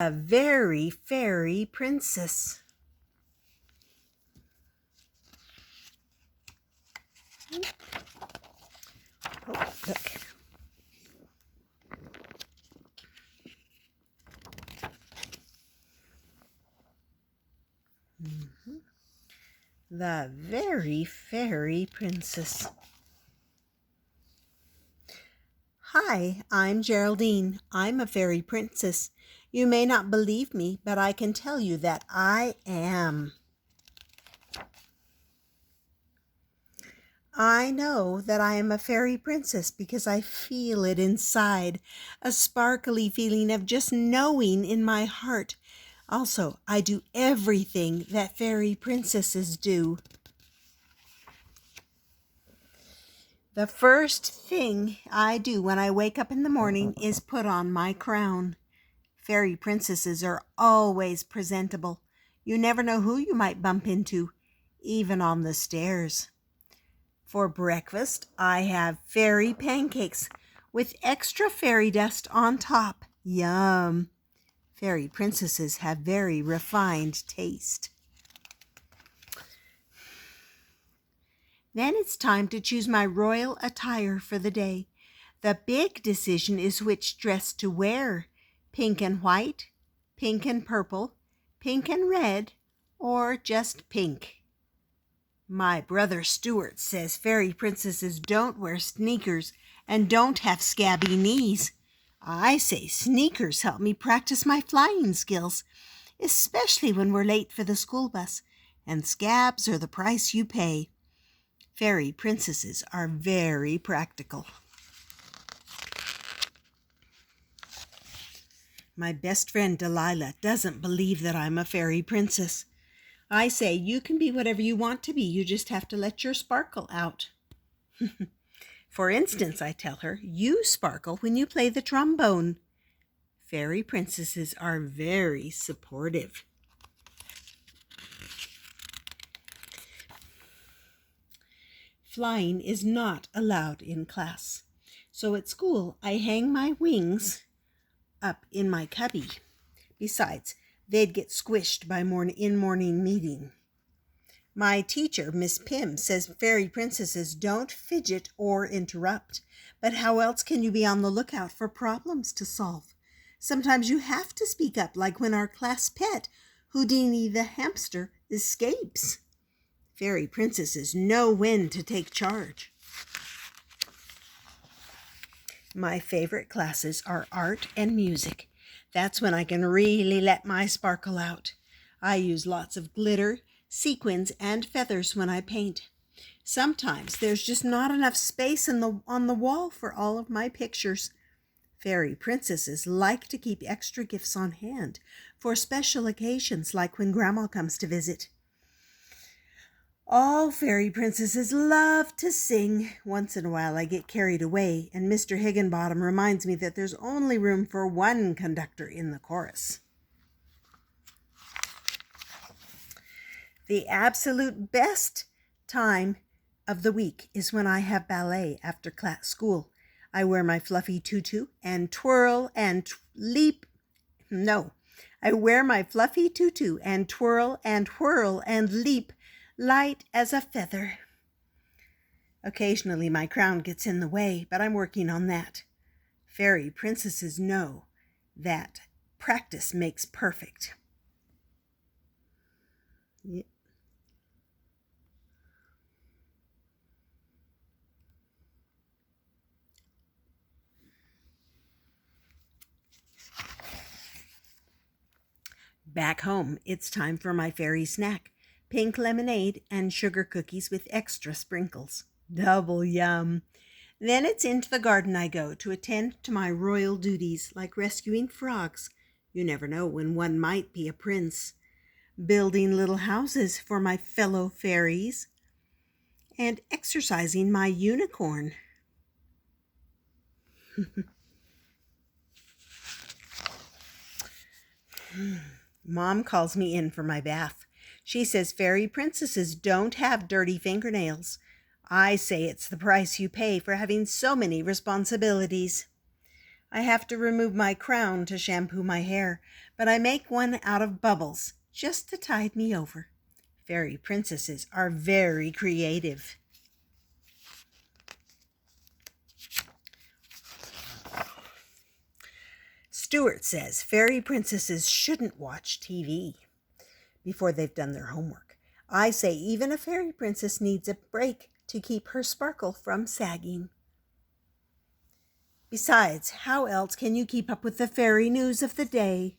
A very fairy princess. Oh, look. The very fairy princess. Hi, I'm Geraldine. I'm a fairy princess. You may not believe me, but I can tell you that I am. I know that I am a fairy princess because I feel it inside, a sparkly feeling of just knowing in my heart. Also, I do everything that fairy princesses do. The first thing I do when I wake up in the morning is put on my crown. Fairy princesses are always presentable. You never know who you might bump into, even on the stairs. For breakfast, I have fairy pancakes with extra fairy dust on top. Yum! Fairy princesses have very refined taste. Then it's time to choose my royal attire for the day. The big decision is which dress to wear. Pink and white, pink and purple, pink and red, or just pink. My brother Stuart says fairy princesses don't wear sneakers and don't have scabby knees. I say sneakers help me practice my flying skills, especially when we're late for the school bus, and scabs are the price you pay. Fairy princesses are very practical. My best friend Delilah doesn't believe that I'm a fairy princess. I say you can be whatever you want to be, you just have to let your sparkle out. For instance, I tell her, you sparkle when you play the trombone. Fairy princesses are very supportive. Flying is not allowed in class. So at school, I hang my wings up in my cubby. Besides, they'd get squished by morning meeting. My teacher, Miss Pym, says fairy princesses don't fidget or interrupt. But how else can you be on the lookout for problems to solve? Sometimes you have to speak up, like when our class pet, Houdini the hamster, escapes. Fairy princesses know when to take charge. My favorite classes are art and music. That's when I can really let my sparkle out. I use lots of glitter, sequins, and feathers when I paint. Sometimes there's just not enough space on the wall for all of my pictures. Fairy princesses like to keep extra gifts on hand for special occasions like when Grandma comes to visit. All fairy princesses love to sing. Once in a while I get carried away, and Mr. Higginbottom reminds me that there's only room for one conductor in the chorus. The absolute best time of the week is when I have ballet after school. I wear my fluffy tutu and twirl and leap. No, I wear my fluffy tutu and twirl and whirl and leap, light as a feather. Occasionally my crown gets in the way, but I'm working on that. Fairy princesses know that practice makes perfect. Yeah. Back home, it's time for my fairy snack. Pink lemonade and sugar cookies with extra sprinkles. Double yum. Then it's into the garden I go to attend to my royal duties, like rescuing frogs. You never know when one might be a prince. Building little houses for my fellow fairies. And exercising my unicorn. Mom calls me in for my bath. She says fairy princesses don't have dirty fingernails. I say it's the price you pay for having so many responsibilities. I have to remove my crown to shampoo my hair, but I make one out of bubbles just to tide me over. Fairy princesses are very creative. Stuart says fairy princesses shouldn't watch TV before they've done their homework. I say even a fairy princess needs a break to keep her sparkle from sagging. Besides, how else can you keep up with the fairy news of the day?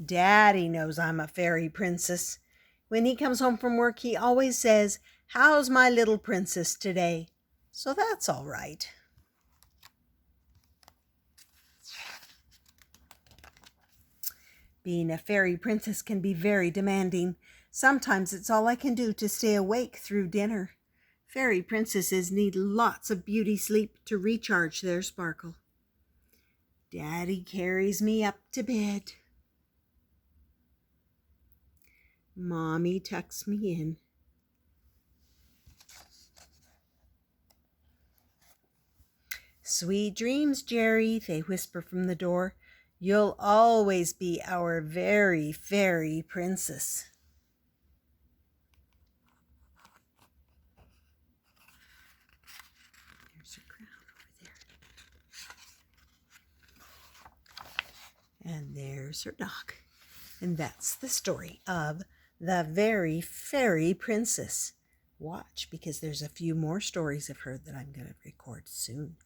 Daddy knows I'm a fairy princess. When he comes home from work, he always says, "How's my little princess today?" So that's all right. Being a fairy princess can be very demanding. Sometimes it's all I can do to stay awake through dinner. Fairy princesses need lots of beauty sleep to recharge their sparkle. Daddy carries me up to bed. Mommy tucks me in. Sweet dreams, Jerry, they whisper from the door. You'll always be our very fairy princess. There's her crown over there. And there's her dog. And that's the story of the very fairy princess. Watch, because there's a few more stories of her that I'm going to record soon.